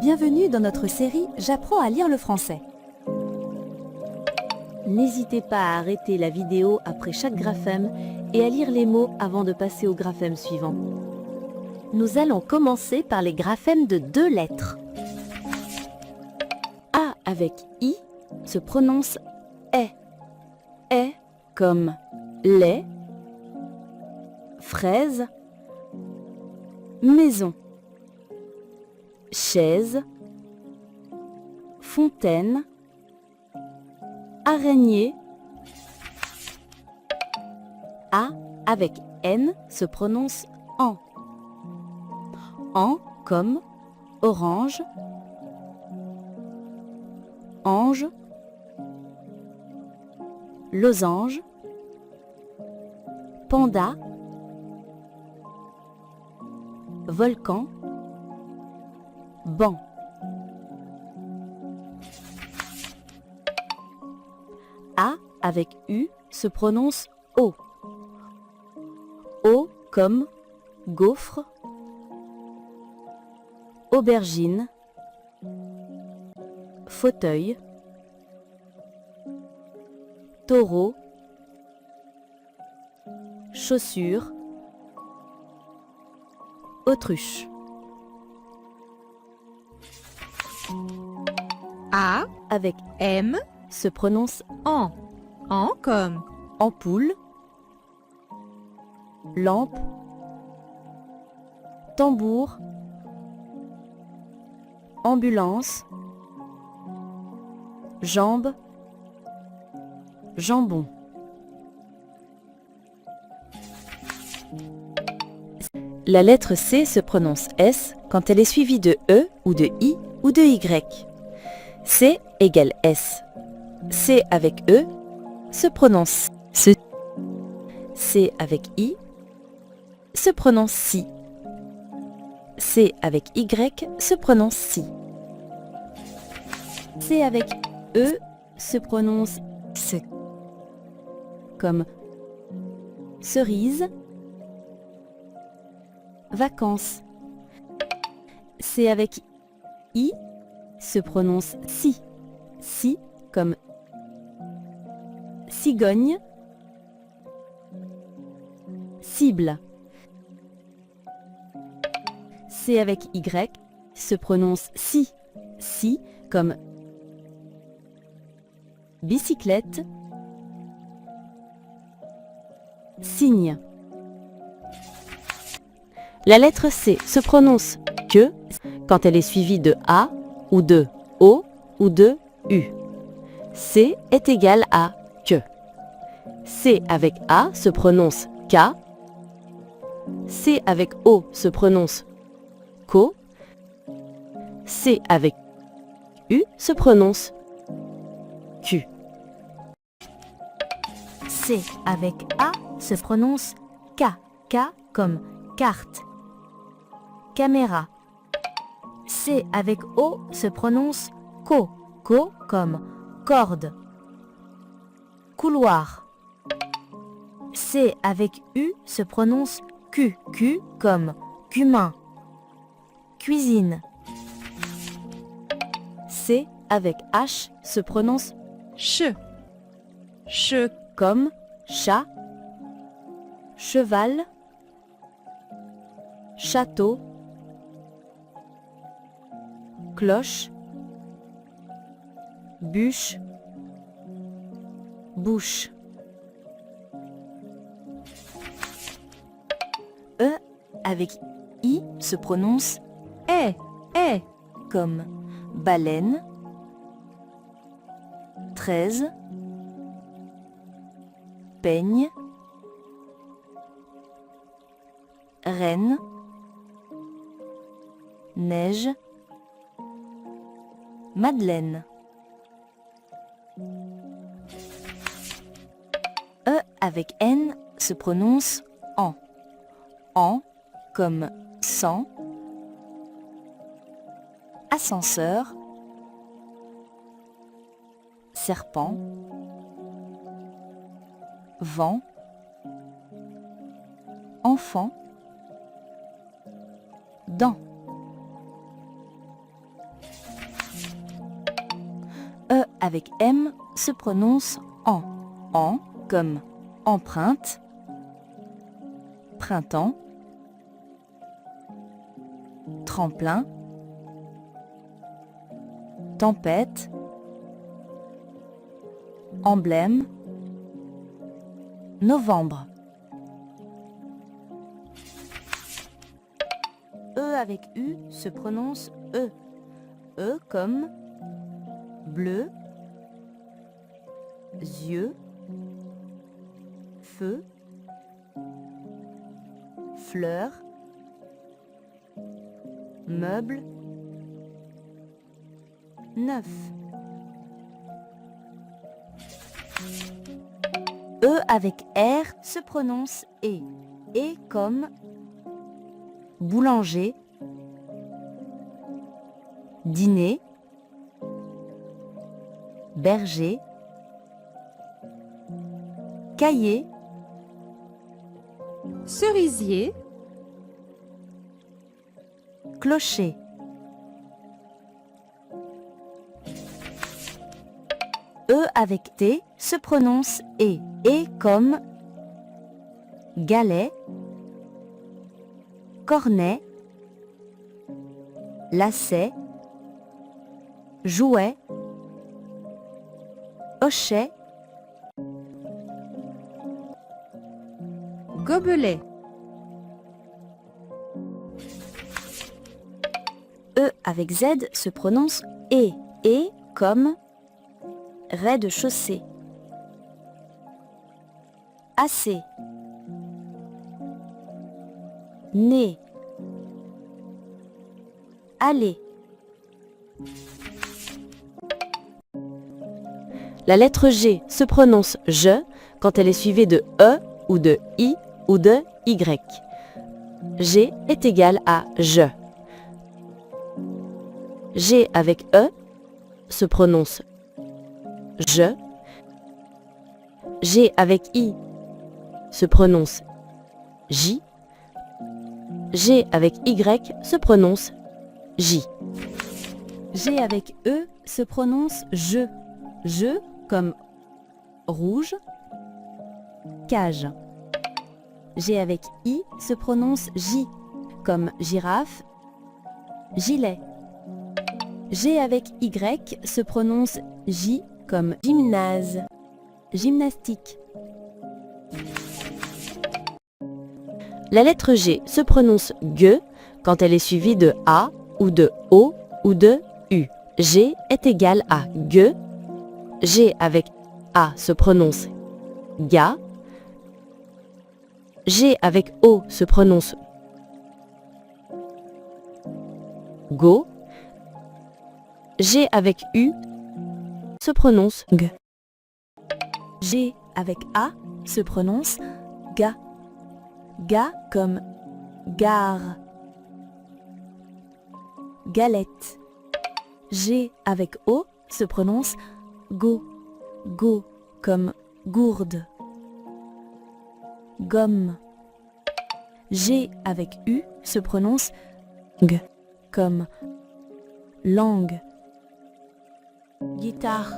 Bienvenue dans notre série J'apprends à lire le français. N'hésitez pas à arrêter la vidéo après chaque graphème et à lire les mots avant de passer au graphème suivant. Nous allons commencer par les graphèmes de 2 lettres. A avec I se prononce est. Est comme lait, fraise, maison, chaise, fontaine, araignée. A avec N se prononce en. En comme orange, ange, losange, panda, volcan, banc. A avec U se prononce O. O comme gaufre, aubergine, fauteuil, taureau, chaussure, autruche. A Avec M se prononce en. En comme ampoule, lampe, tambour, ambulance, jambe, jambon. La lettre C se prononce S quand elle est suivie de E ou de I ou de Y. C égale S. C avec E se prononce SE. C avec I se prononce SI. C avec Y se prononce SI. C avec E se prononce SE. Comme cerise, vacances. C avec I se prononce SI. SI comme cigogne, cible. C avec Y se prononce SI. SI comme bicyclette, cygne. La lettre C se prononce que quand elle est suivie de A ou de O ou de U. C est égal à que. C avec A se prononce K. C avec O se prononce ko. C avec U se prononce Q. C avec A se prononce K. K comme carte, caméra. C avec O se prononce ko. Ko comme corde, couloir. C avec U se prononce Q. Q comme cumin, cuisine. C avec H se prononce che. Che comme chat, cheval, château, cloche, bûche, bouche. E avec I se prononce est. comme baleine, 13, peigne, reine, neige, madeleine. E avec N se prononce en. En comme sang, ascenseur, serpent, vent, enfant, dent. avec M se prononce en. En comme empreinte, printemps, tremplin, tempête, emblème, novembre. E avec U se prononce E. E comme bleu, yeux, feu, fleur, meuble, neuf. E avec R se prononce E. E comme boulanger, dîner, berger, cahier, cerisier, clocher. E avec T se prononce E. E comme galet, cornet, lacet, jouet, hochet, gobelet, E avec Z se prononce E. E comme rez-de-chaussée, assez, nez, aller. La lettre G se prononce je quand elle est suivie de E ou de I ou de Y. G est égal à je. G avec E se prononce je. G avec I se prononce J. G avec Y se prononce J. G avec E se prononce je. Je comme rouge, cage. G avec I se prononce J comme girafe, gilet. G avec Y se prononce J comme gymnase, gymnastique. La lettre G se prononce G quand elle est suivie de A ou de O ou de U. G est égal à G. G avec A se prononce ga. G avec O se prononce go. G avec U se prononce g. G avec A se prononce ga. Ga comme gare, galette. G avec O se prononce go. Go comme gourde, gomme. G avec U se prononce g comme langue, guitare.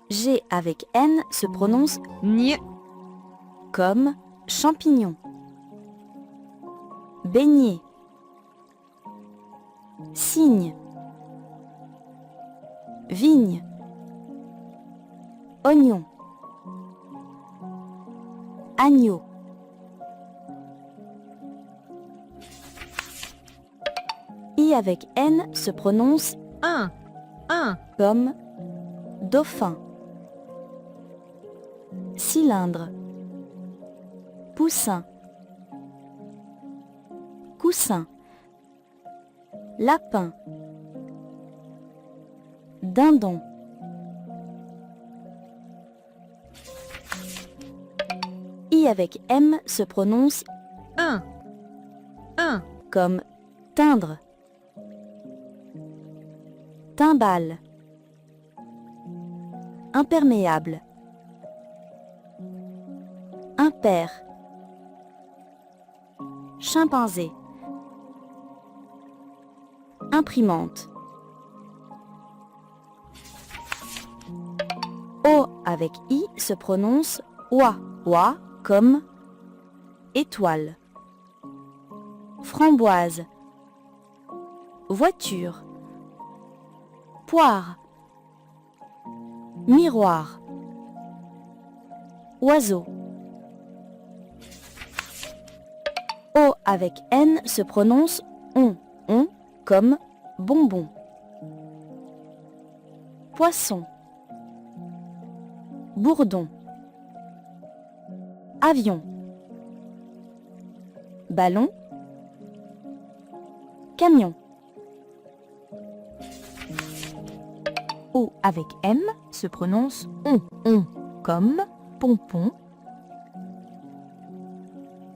G avec N se prononce Gne, comme champignon, beignet, cygne, vigne, oignon, agneau. I avec N se prononce un, comme dauphin, cylindre, poussin, coussin, lapin, dindon. I avec M se prononce un, comme teindre, timbale, imperméable, impair, chimpanzé, imprimante. O avec I se prononce oie, oie comme étoile. Framboise, voiture, poire, miroir, oiseau. O avec N se prononce on comme bonbon. Poisson, bourdon, avion, ballon, camion. O avec M se prononce on comme pompon,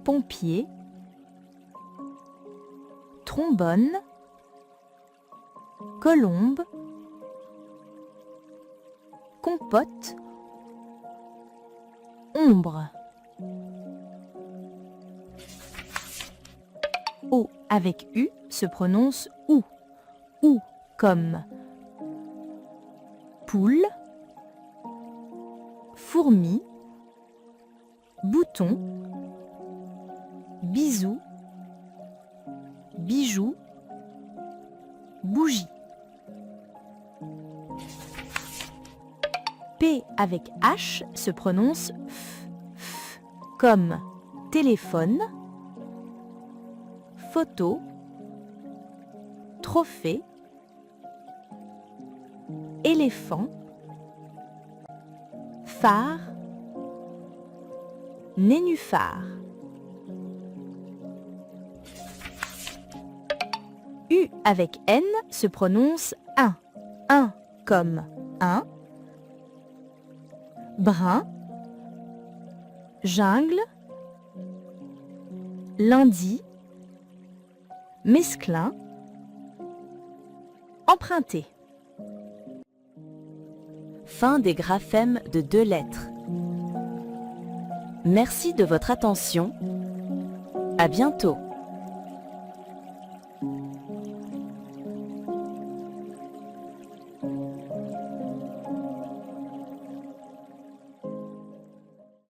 pompier, trombone, colombe, compote, ombre. O avec U se prononce ou comme poule, fourmi, bouton, bisou, bijou, bougie. P avec H se prononce f comme téléphone, photo, trophée, éléphant, phare, nénuphar. U avec N se prononce un comme un, brun, jungle, lundi, mesclin, emprunté. Fin des graphèmes de 2 lettres. Merci de votre attention. À bientôt.